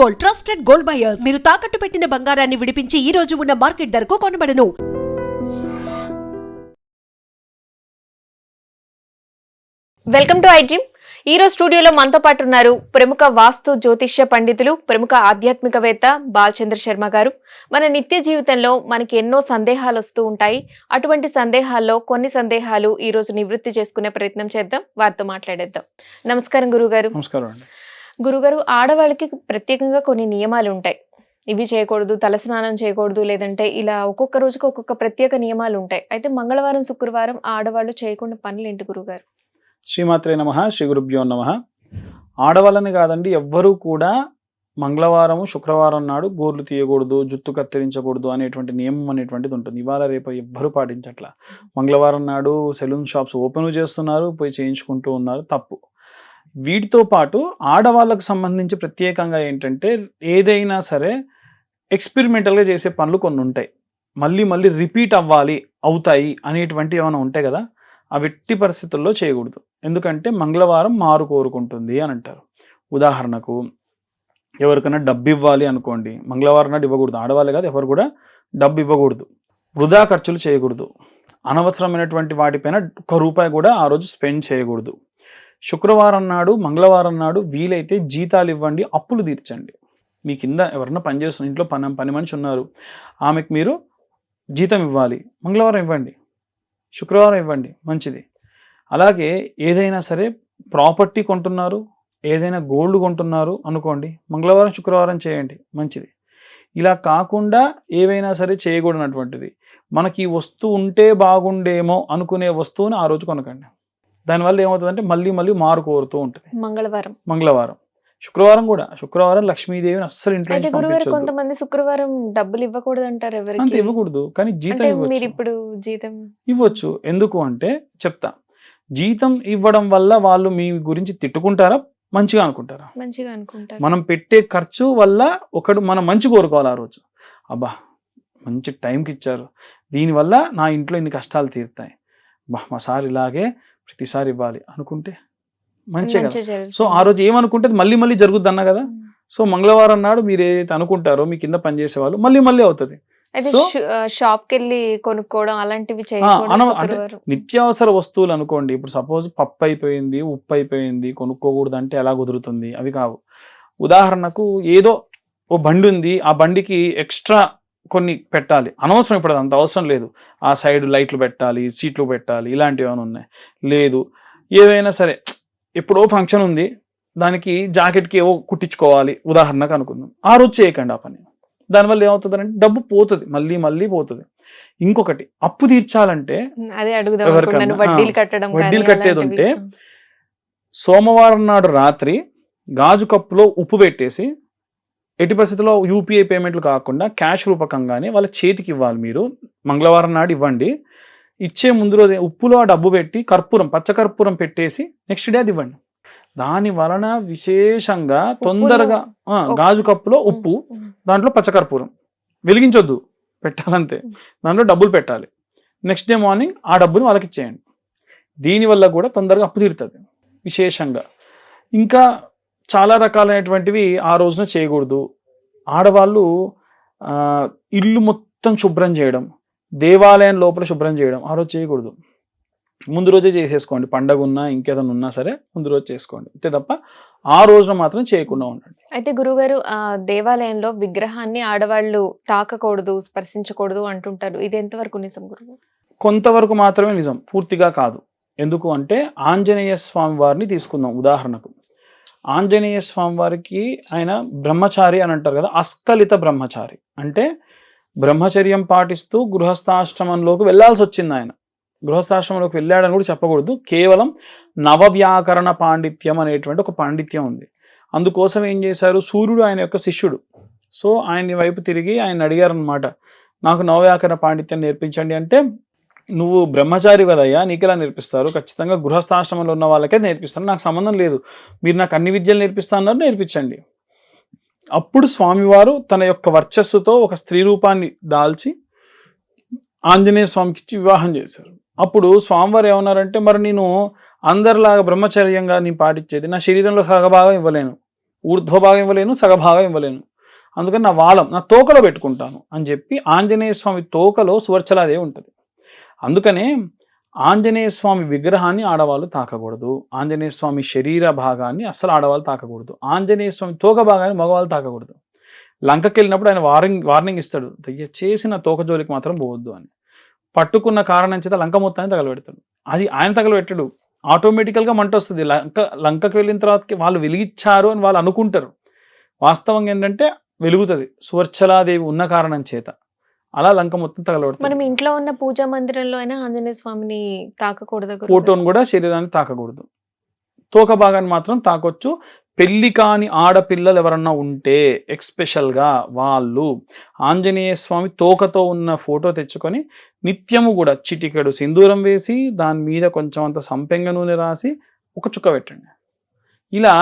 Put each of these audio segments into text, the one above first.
Gold, trusted gold buyers. మీరు తాకట్టు పెట్టిన బంగారాన్ని విడిపించి ఈ రోజు ఉన్న మార్కెట్ ధరకు కొనబడను. Welcome to iDream. ఈ రోజు స్టూడియోలో మనతో పాటు ఉన్నారు ప్రముఖ వాస్తు జ్యోతిష్య పండితులు, ప్రముఖ ఆధ్యాత్మికవేత్త బాలచంద్ర శర్మ గారు. మన నిత్య జీవితంలో మనకి ఎన్నో సందేహాలు వస్తూ ఉంటాయి. అటువంటి సందేహాల్లో కొన్ని సందేహాలు ఈ రోజు నివృత్తి చేసుకునే ప్రయత్నం చేద్దాం, వారితో మాట్లాడేద్దాం. నమస్కారం గురుగారు. నమస్కారం అండి. గురుగారు, ఆడవాళ్ళకి ప్రత్యేకంగా కొన్ని నియమాలు ఉంటాయి. ఇవి చేయకూడదు, తలస్నానం చేయకూడదు, లేదంటే ఇలా ఒక్కొక్క రోజుకి ఒక్కొక్క ప్రత్యేక నియమాలు ఉంటాయి. అయితే మంగళవారం, శుక్రవారం ఆడవాళ్ళు చేయకుండా పనులు ఏంటి గురుగారు? శ్రీమాత్రే నమః, శ్రీ గురుభ్యో నమః. ఆడవాళ్ళని కాదండి, ఎవ్వరూ కూడా మంగళవారము శుక్రవారం నాడు గోర్లు తీయకూడదు, జుట్టు కత్తిరించకూడదు అనేటువంటి నియమం అనేటువంటిది ఉంటుంది. ఇవాళ రేపు ఎవ్వరూ పాటించట్లా. మంగళవారం నాడు సెలూన్ షాప్స్ ఓపెన్ చేస్తున్నారు, పోయి చేయించుకుంటూ ఉన్నారు, తప్పు. వీటితో పాటు ఆడవాళ్ళకు సంబంధించి ప్రత్యేకంగా ఏంటంటే, ఏదైనా సరే ఎక్స్పెరిమెంటల్గా చేసే పనులు కొన్ని ఉంటాయి. మళ్ళీ మళ్ళీ రిపీట్ అవుతాయి అనేటువంటి ఏమైనా ఉంటాయి కదా, అవి ఎట్టి పరిస్థితుల్లో చేయకూడదు. ఎందుకంటే మంగళవారం మారు కోరుకుంటుంది అని అంటారు. ఉదాహరణకు ఎవరికైనా డబ్బు ఇవ్వాలి అనుకోండి, మంగళవారం నాడు ఇవ్వకూడదు. ఆడవాళ్ళే కాదు, ఎవరు కూడా డబ్బు ఇవ్వకూడదు. వృధా ఖర్చులు చేయకూడదు. అనవసరమైనటువంటి వాటిపైన ₹1 కూడా ఆ రోజు స్పెండ్ చేయకూడదు. శుక్రవారం నాడు, మంగళవారం నాడు వీలైతే జీతాలు ఇవ్వండి, అప్పులు తీర్చండి. మీ కింద ఎవరన్నా పనిచేస్తున్న ఇంట్లో పని మనిషి ఉన్నారు, ఆమెకు మీరు జీతం ఇవ్వాలి. మంగళవారం ఇవ్వండి, శుక్రవారం ఇవ్వండి, మంచిది. అలాగే ఏదైనా సరే ప్రాపర్టీ కొంటున్నారు, ఏదైనా గోల్డ్ కొంటున్నారు అనుకోండి, మంగళవారం శుక్రవారం చేయండి, మంచిది. ఇలా కాకుండా ఏవైనా సరే చేయకూడనటువంటిది, మనకి ఈ వస్తువు ఉంటే బాగుండేమో అనుకునే వస్తువుని ఆ రోజు కొనకండి. దానివల్ల ఏమవుతుందంటే మళ్ళీ మళ్ళీ మారు కోరుతూ ఉంటుంది. మంగళవారం శుక్రవారం కూడా, శుక్రవారం లక్ష్మీదేవిని అస్సలు ఇంట్లో కొంతమంది శుక్రవారం డబ్బులు ఇవ్వకూడదు అంటారు. అంత ఇవ్వకూడదు, కానీ జీతం ఇవ్వచ్చు. ఎందుకు అంటే చెప్తా. జీతం ఇవ్వడం వల్ల వాళ్ళు మీ గురించి తిట్టుకుంటారా, మంచిగా అనుకుంటారా? మనం పెట్టే ఖర్చు వల్ల ఒకడు మనం మంచి కోరుకోవాలి ఆ రోజు. అబ్బా మంచి టైంకి ఇచ్చారు, దీనివల్ల నా ఇంట్లో ఇన్ని కష్టాలు తీరుతాయి, మా సార్ ఇలాగే ప్రతిసారి ఇవ్వాలి అనుకుంటే మంచిగా. సో ఆ రోజు ఏమనుకుంటే మళ్ళీ మళ్ళీ జరుగుద్ది అన్నా కదా. సో మంగళవారం నాడు మీరు ఏదైతే అనుకుంటారో మీ కింద పనిచేసే వాళ్ళు మళ్ళీ మళ్ళీ అవుతుంది. షాప్ కి వెళ్ళి కొనుక్కోవడం అలాంటివి నిత్యావసర వస్తువులు అనుకోండి, ఇప్పుడు సపోజ్ పప్పు అయిపోయింది, ఉప్పు అయిపోయింది, కొనుక్కోకూడదు అంటే ఎలా కుదురుతుంది? అవి కావు. ఉదాహరణకు ఏదో ఓ బండి ఉంది, ఆ బండికి ఎక్స్ట్రా కొన్ని పెట్టాలి, అనవసరం, ఇప్పుడు అంత అవసరం లేదు. ఆ సైడ్ లైట్లు పెట్టాలి, సీట్లు పెట్టాలి, ఇలాంటివి ఏమైనా ఉన్నాయి. లేదు ఏవైనా సరే ఎప్పుడో ఫంక్షన్ ఉంది, దానికి జాకెట్కి ఏవో కుట్టించుకోవాలి ఉదాహరణకు అనుకుందాం, ఆ రోజు చేయకండి ఆ పని. దానివల్ల ఏమవుతుందంటే డబ్బు పోతుంది, మళ్ళీ మళ్ళీ పోతుంది. ఇంకొకటి, అప్పు తీర్చాలంటే వడ్డీలు కట్టేది ఉంటే సోమవారం నాడు రాత్రి గాజు కప్పులో ఉప్పు పెట్టేసి, ఎట్టి పరిస్థితుల్లో యూపీఐ పేమెంట్లు కాకుండా క్యాష్ రూపకంగానే వాళ్ళ చేతికి ఇవ్వాలి. మీరు మంగళవారం నాడు ఇవ్వండి, ఇచ్చే ముందు రోజు ఉప్పులో ఆ డబ్బు పెట్టి పచ్చకర్పూరం పెట్టేసి నెక్స్ట్ డే అది ఇవ్వండి. దాని వలన విశేషంగా తొందరగా గాజు కప్పులో ఉప్పు, దాంట్లో పచ్చకర్పూరం వెలిగించొద్దు, పెట్టాలంతే. దాంట్లో డబ్బులు పెట్టాలి. నెక్స్ట్ డే మార్నింగ్ ఆ డబ్బుని వాళ్ళకి ఇచ్చేయండి. దీనివల్ల కూడా తొందరగా అప్పు తీరుతుంది విశేషంగా. ఇంకా చాలా రకాలైనటువంటివి ఆ రోజున చేయకూడదు. ఆడవాళ్ళు ఇల్లు మొత్తం శుభ్రం చేయడం, దేవాలయం లోపల శుభ్రం చేయడం ఆ రోజు చేయకూడదు. ముందు రోజే చేసేసుకోండి, పండగ ఉన్నా ఇంకేదైనా ఉన్నా సరే ముందు రోజు చేసుకోండి, అంతే తప్ప ఆ రోజున మాత్రం చేయకుండా ఉండండి. అయితే గురుగారు, దేవాలయంలో విగ్రహాన్ని ఆడవాళ్ళు తాకకూడదు, స్పర్శించకూడదు అంటుంటారు, ఇది ఎంతవరకు నిజం గురుగారు? కొంతవరకు మాత్రమే నిజం, పూర్తిగా కాదు. ఎందుకు అంటే ఆంజనేయ స్వామి వారిని తీసుకుందాం ఉదాహరణకు. ఆంజనేయ స్వామి వారికి ఆయన బ్రహ్మచారి అని అంటారు కదా, అస్కలిత బ్రహ్మచారి అంటే బ్రహ్మచర్యం పాటిస్తూ గృహస్థాశ్రమంలోకి వెళ్ళాల్సి వచ్చింది. ఆయన గృహస్థాశ్రమంలోకి వెళ్ళాడని కూడా చెప్పకూడదు. కేవలం నవవ్యాకరణ పాండిత్యం అనేటువంటి ఒక పాండిత్యం ఉంది. అందుకోసం ఏం చేశారు, సూర్యుడు ఆయన యొక్క శిష్యుడు. సో ఆయన వైపు తిరిగి ఆయన అడిగారు అనమాట, నాకు నవవ్యాకరణ పాండిత్యం నేర్పించండి అంటే, నువ్వు బ్రహ్మచారి కదయ్యా, నీకెలా నేర్పిస్తారు? ఖచ్చితంగా గృహస్థాశ్రమంలో ఉన్న వాళ్ళకే నేర్పిస్తారు, నాకు సంబంధం లేదు, మీరు నాకు అన్ని విద్యలు నేర్పిస్తా అన్నారు, నేర్పించండి. అప్పుడు స్వామివారు తన యొక్క వర్చస్సుతో ఒక స్త్రీ రూపాన్ని దాల్చి ఆంజనేయ స్వామికి ఇచ్చి వివాహం చేశారు. అప్పుడు స్వామివారు ఏమన్నారంటే, మరి నేను అందరిలాగా బ్రహ్మచర్యంగా నేను పాటించేది, నా శరీరంలో సగభాగం ఇవ్వలేను, ఊర్ధ్వభాగం ఇవ్వలేను, సగభాగం ఇవ్వలేను, అందుకని నా వాలం నా తోకలో పెట్టుకుంటాను అని చెప్పి ఆంజనేయ స్వామి తోకలో సువర్చలాదేవి ఉంటుంది. అందుకనే ఆంజనేయ స్వామి విగ్రహాన్ని ఆడవాళ్ళు తాకకూడదు, ఆంజనేయ స్వామి శరీర భాగాన్ని అస్సలు ఆడవాళ్ళు తాకకూడదు, ఆంజనేయ స్వామి తోక భాగాన్ని మగవాళ్ళు తాకకూడదు. లంకకి వెళ్ళినప్పుడు ఆయన వార్నింగ్ ఇస్తాడు, దయచేసి నా తోక జోలికి మాత్రం పోవద్దు అని. పట్టుకున్న కారణం చేత లంక మొత్తాన్ని తగలబెడతాడు. అది ఆయన తగలబెట్టడు, ఆటోమేటికల్గా మంట వస్తుంది. లంకకి వెళ్ళిన తర్వాతకి వాళ్ళు వెలిగించారు అని వాళ్ళు అనుకుంటారు, వాస్తవంగా ఏంటంటే వెలుగుతుంది సువర్చలాదేవి ఉన్న కారణం చేత. అలా లంక మొత్తం తగలబెడతాడు. మనం ఇంట్లో ఉన్న పూజా మందిరంలో అయినా ఆంజనేయ స్వామిని తాకకూడదు, ఫోటోను కూడా శరీరాన్ని తాకకూడదు, తోక భాగాన్ని మాత్రం తాకొచ్చు. పెళ్లి కాని ఆడపిల్లలు ఎవరన్నా ఉంటే ఎక్స్పెషల్గా వాళ్ళు ఆంజనేయ స్వామి తోకతో ఉన్న ఫోటో తెచ్చుకొని నిత్యము కూడా చిటికెడు సింధూరం వేసి దాని మీద కొంచెం అంత సంపెంగ నూనె రాసి ఒక చుక్క పెట్టండి. ఇలా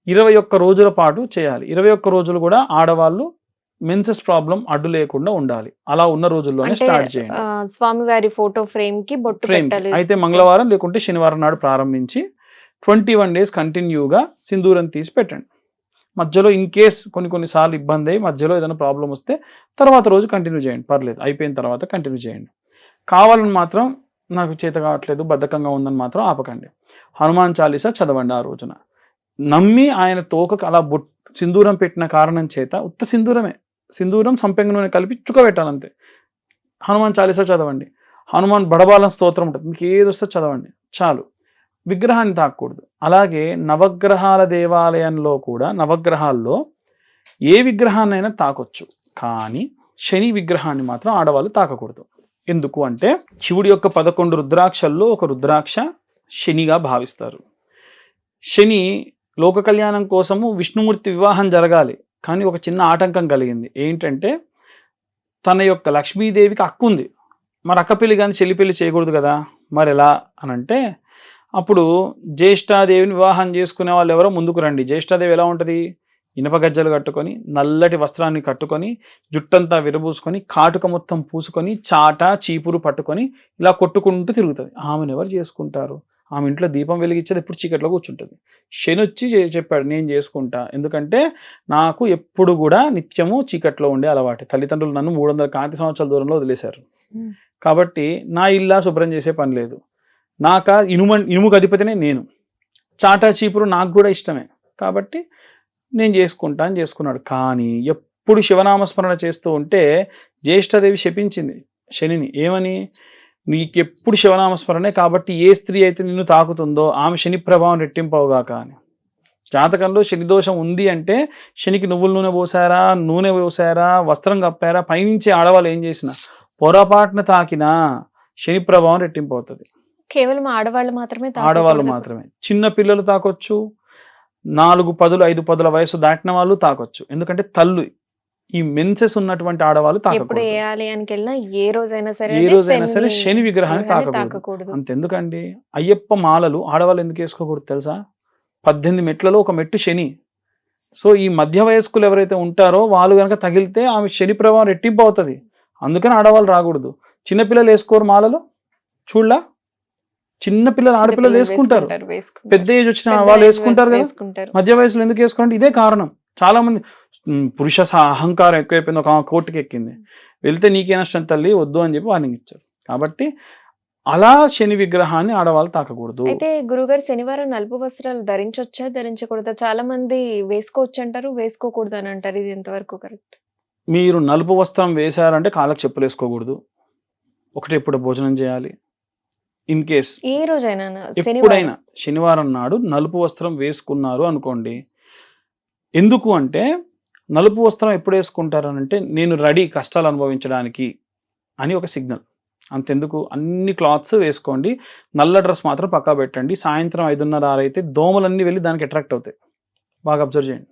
21 రోజుల పాటు చేయాలి. 21 రోజులు కూడా ఆడవాళ్ళు మెన్సెస్ ప్రాబ్లం అడ్డు లేకుండా ఉండాలి. అలా ఉన్న రోజుల్లోనే స్టార్ట్ చేయండి. స్వామివారి ఫోటో ఫ్రేమ్ కి బొట్టు పెట్టాలి. అయితే మంగళవారం లేకుంటే శనివారం నాడు ప్రారంభించి 21 days కంటిన్యూగా సింధూరం తీసి పెట్టండి. మధ్యలో ఇన్ కేస్ కొన్నిసార్లు ఇబ్బంది అయ్యి మధ్యలో ఏదైనా ప్రాబ్లం వస్తే తర్వాత రోజు కంటిన్యూ చేయండి, పర్లేదు, అయిపోయిన తర్వాత కంటిన్యూ చేయండి. కావాలని మాత్రం నాకు చేత కావట్లేదు బద్ధకంగా ఉందని మాత్రం ఆపకండి. హనుమాన్ చాలీసా చదవండి ఆ రోజున. నమ్మి ఆయన తోకకు అలా సింధూరం పెట్టిన కారణం చేత ఉత్త సింధూరమే, సింధూరం సంపెంగ నూనె కలిపి చుక్క పెట్టాలంతే. హనుమాన్ చాలీసా చదవండి, హనుమాన్ బడబాలం స్తోత్రం ఉంటుంది, మీకు ఏది వస్తే చదవండి చాలు. విగ్రహాన్ని తాకూడదు. అలాగే నవగ్రహాల దేవాలయంలో కూడా నవగ్రహాల్లో ఏ విగ్రహాన్నైనా తాకొచ్చు, కానీ శని విగ్రహాన్ని మాత్రం ఆడవాళ్ళు తాకకూడదు. ఎందుకు అంటే శివుడి యొక్క 11 రుద్రాక్షల్లో ఒక రుద్రాక్ష శనిగా భావిస్తారు. శని లోక కళ్యాణం కోసము విష్ణుమూర్తి వివాహం జరగాలి, కానీ ఒక చిన్న ఆటంకం కలిగింది. ఏంటంటే తన యొక్క లక్ష్మీదేవికి అక్కు ఉంది, మరి అక్క పెళ్లి కానీ చెల్లి పెళ్లి చేయకూడదు కదా, మరి ఎలా అని అంటే అప్పుడు జ్యేష్ఠాదేవిని వివాహం చేసుకునే వాళ్ళు ఎవరో ముందుకు రండి. జ్యేష్ఠాదేవి ఎలా ఉంటుంది, ఇనప గజ్జలు కట్టుకొని నల్లటి వస్త్రాన్ని కట్టుకొని జుట్టంతా విరబూసుకొని కాటుక మొత్తం పూసుకొని చాట చీపురు పట్టుకొని ఇలా కొట్టుకుంటూ తిరుగుతుంది. ఆమెను ఎవరు చేసుకుంటారు, ఆమె ఇంట్లో దీపం వెలిగించేది ఎప్పుడు చీకట్లో కూర్చుంటుంది. శని వచ్చి చెప్పాడు నేను చేసుకుంటా, ఎందుకంటే నాకు ఎప్పుడు కూడా నిత్యము చీకట్లో ఉండే అలవాటు, తల్లిదండ్రులు నన్ను 300 కాంతి సంవత్సరాల దూరంలో వదిలేశారు, కాబట్టి నా ఇల్లా శుభ్రం చేసే పని లేదు, నాకా ఇనుముకు అధిపతినే నేను, చాటా చీపురు నాకు కూడా ఇష్టమే, కాబట్టి నేను చేసుకుంటా అని చేసుకున్నాడు. కానీ ఎప్పుడు శివనామస్మరణ చేస్తూ ఉంటే జ్యేష్ఠాదేవి శపించింది శనిని, ఏమని, నీకెప్పుడు శివనామస్మరణే, కాబట్టి ఏ స్త్రీ అయితే నిన్ను తాకుతుందో ఆమె శని ప్రభావం రెట్టింపవుగాక అని. జాతకంలో శని దోషం ఉంది అంటే శనికి నువ్వుల నూనె పోసారా వస్త్రం కప్పారా, పైనుంచి ఆడవాళ్ళు ఏం చేసినా పొరపాటున తాకినా శని ప్రభావం రెట్టింపు అవుతుంది. కేవలం ఆడవాళ్ళు మాత్రమే, చిన్న పిల్లలు తాకొచ్చు, 4 పదులు 5 పదుల వయసు దాటిన వాళ్ళు తాకొచ్చు. ఎందుకంటే తల్లు ఈ మెన్సెస్ ఉన్నటువంటి ఆడవాళ్ళు ఏ రోజైనా సరే శని విగ్రహాన్ని తాకకూడదు. అంతెందుకండి, అయ్యప్ప మాలలు ఆడవాళ్ళు ఎందుకు వేసుకోకూడదు తెలుసా, 18 మెట్లలో ఒక మెట్టు శని. సో ఈ మధ్య వయస్కులు ఎవరైతే ఉంటారో వాళ్ళు కనుక తగిలితే ఆమె శని ప్రభావం రెట్టింపు అవుతుంది, అందుకని ఆడవాళ్ళు రాకూడదు. చిన్నపిల్లలు వేసుకోరు మాలలో, చూడలా, చిన్నపిల్లలు ఆడపిల్లలు వేసుకుంటారు, పెద్ద ఏజ్ వచ్చిన వాళ్ళు వేసుకుంటారు కదా, మధ్య వయసులో ఎందుకు వేసుకోండి, ఇదే కారణం. చాలా మంది పురుష అహంకారం ఎక్కువైపోయింది, ఒక కోర్టుకి ఎక్కింది, వెళ్తే నీకే నష్టం తల్లి వద్దు అని చెప్పి వార్నింగ్ ఇచ్చారు. కాబట్టి అలా శని విగ్రహాన్ని ఆడవాళ్ళు తాకకూడదు. అయితే గురుగారు శనివారం నలుపు వస్త్రాలు ధరించొచ్చా ధరించకూడదా, చాలా మంది వేసుకోవచ్చు అంటారు, వేసుకోకూడదు అని అంటారు, ఇది ఎంతవరకు కరెక్ట్? మీరు నలుపు వస్త్రం వేశారంటే కాళ్ళకు చెప్పులు వేసుకోకూడదు, ఒకటి ఎప్పుడు భోజనం చేయాలి. ఇన్ కేస్ ఏ రోజైనా ఎప్పుడైనా శనివారం నాడు నలుపు వస్త్రం వేసుకున్నారు అనుకోండి, ఎందుకు అంటే నలుపు వస్త్రం ఎప్పుడు వేసుకుంటారు అంటే నేను రెడీ కష్టాలు అనుభవించడానికి అని ఒక సిగ్నల్. అంతెందుకు, అన్ని క్లాత్స్ వేసుకోండి, నల్ల డ్రెస్ మాత్రం పక్కా పెట్టండి. సాయంత్రం 5:30 అయితే దోమలన్నీ వెళ్ళి దానికి అట్రాక్ట్ అవుతాయి, బాగా అబ్జర్వ్ చేయండి.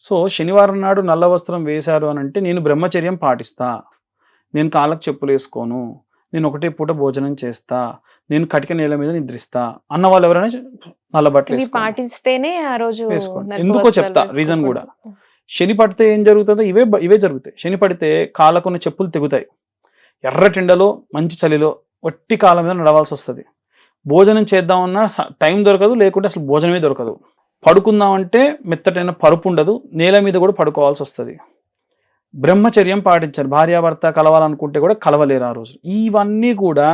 సో శనివారం నాడు నల్ల వస్త్రం వేశారు అని అంటే నేను బ్రహ్మచర్యం పాటిస్తా, నేను కాళ్ళకు చెప్పులు వేసుకోను, నేను ఒకటే పూట భోజనం చేస్తా, నేను కటిక నేల మీద నిద్రిస్తా అన్న వాళ్ళు ఎవరైనా నల్ల బట్టలు పాటిస్తేనే ఆ రోజు వేసుకోండి. ఎందుకో చెప్తా రీజన్ కూడా. శని పడితే ఏం జరుగుతుందో ఇవే జరుగుతాయి. శని పడితే కాళ్ళకున్న చెప్పులు తెగుతాయి, ఎర్రటిండలో మంచి చలిలో వట్టి కాళ్ళ మీద నడవాల్సి వస్తుంది, భోజనం చేద్దామన్నా టైం దొరకదు, లేకుంటే అసలు భోజనమే దొరకదు. పడుకుందామంటే మెత్తటైన పరుపు ఉండదు, నేల మీద కూడా పడుకోవాల్సి వస్తుంది. బ్రహ్మచర్యం పాటించారు, భార్యాభర్త కలవాలనుకుంటే కూడా కలవలేరు ఆ రోజు. ఇవన్నీ కూడా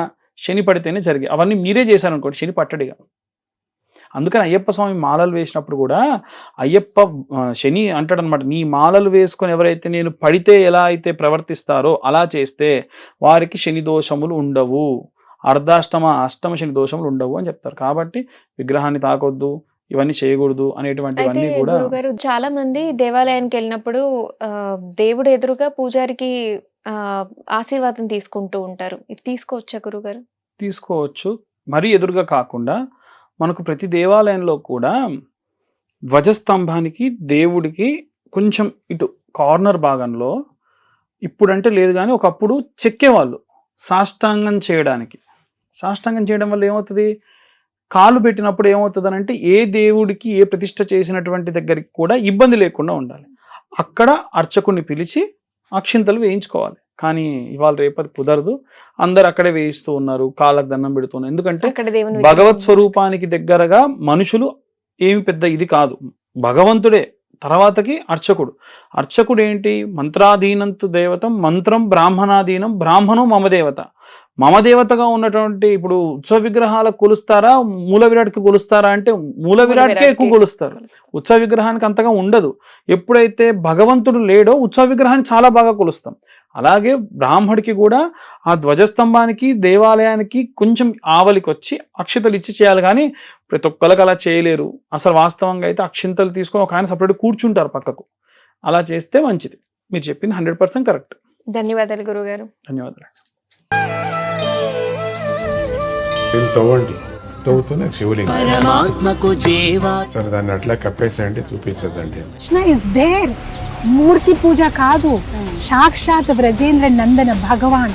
శని పడితేనే జరిగాయి. అవన్నీ మీరే చేశారనుకోండి, శని పట్టడిగా. అందుకని అయ్యప్ప స్వామి మాలలు వేసినప్పుడు కూడా అయ్యప్ప శని అంటాడనమాట, నీ మాలలు వేసుకొని ఎవరైతే నేను పడితే ఎలా అయితే ప్రవర్తిస్తారో అలా చేస్తే వారికి శని దోషములు ఉండవు, అష్టమ శని దోషములు ఉండవు అని చెప్తారు. కాబట్టి విగ్రహాన్ని తాకొద్దు, ఇవన్నీ చేయకూడదు అనేటువంటివన్నీ అయితే కూడా. గురుగారు చాలా మంది దేవాలయానికి వెళ్ళినప్పుడు దేవుడు ఎదురుగా పూజారికి ఆశీర్వాదం తీసుకుంటూ ఉంటారు. ఇది తీసుకోవచ్చా గురుగారు? తీసుకోవచ్చు, మరీ ఎదురుగా కాకుండా. మనకు ప్రతి దేవాలయంలో కూడా ధ్వజస్తంభానికి దేవుడికి కొంచెం ఇటు కార్నర్ భాగంలో, ఇప్పుడంటే లేదు కానీ ఒకప్పుడు చెక్కేవాళ్ళు సాష్టాంగం చేయడానికి. సాష్టాంగం చేయడం వల్ల ఏమవుతుంది, కాలు పెట్టినప్పుడు ఏమవుతుంది అని అంటే ఏ దేవుడికి ఏ ప్రతిష్ఠ చేసినటువంటి దగ్గరికి కూడా ఇబ్బంది లేకుండా ఉండాలి. అక్కడ అర్చకుని పిలిచి అక్షింతలు వేయించుకోవాలి. కానీ ఇవాళ రేపటి కుదరదు, అందరు అక్కడే వేయిస్తూ ఉన్నారు, కాళ్ళకు దండం పెడుతున్నారు. ఎందుకంటే అక్కడ దేవుని భగవత్ స్వరూపానికి దగ్గరగా మనుషులు ఏమి పెద్ద ఇది కాదు, భగవంతుడే తర్వాతకి అర్చకుడు. అర్చకుడు ఏంటి, మంత్రాధీనంతు దేవతం, మంత్రం బ్రాహ్మణాధీనం, బ్రాహ్మణం మమ దేవత. మమ దేవతగా ఉన్నటువంటి ఇప్పుడు ఉత్సవ విగ్రహాలకు కొలుస్తారా, మూల విరాట్కి కొలుస్తారా అంటే మూల విరాట్కే ఎక్కువ కొలుస్తారు, ఉత్సవ విగ్రహానికి అంతగా ఉండదు. ఎప్పుడైతే భగవంతుడు లేడో ఉత్సవ విగ్రహాన్ని చాలా బాగా కొలుస్తాం. అలాగే బ్రాహ్మడికి కూడా ఆ ధ్వజస్తంభానికి దేవాలయానికి కొంచెం ఆవలికి వచ్చి అక్షింతలు ఇచ్చి చేయాలి, కానీ ప్రతి ఒక్కరికి అలా చేయలేరు. అసలు వాస్తవంగా అయితే అక్షింతలు తీసుకొని ఒక ఆయన సపరేట్ కూర్చుంటారు పక్కకు, అలా చేస్తే మంచిది. మీరు చెప్పింది 100% కరెక్ట్. ధన్యవాదాలు గురుగారు. ధన్యవాదాలు. తవ్వండి, తవ్వుతూనే శివలింగం. పరమాత్మకు జీవా సరే దాన్ని అట్లా కప్పేసేయండి, చూపించదండి. Krishna is there. మూర్తి పూజ కాదు, సాక్షాత్ బ్రజేంద్ర నందన భగవాన్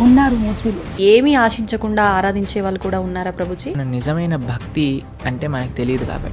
ఉన్నారు మూర్తిలో. ఏమీ ఆశించకుండా ఆరాధించే వాళ్ళు కూడా ఉన్నారా ప్రభుజీ? నిజమైన భక్తి అంటే మనకు తెలియదు కాబట్టి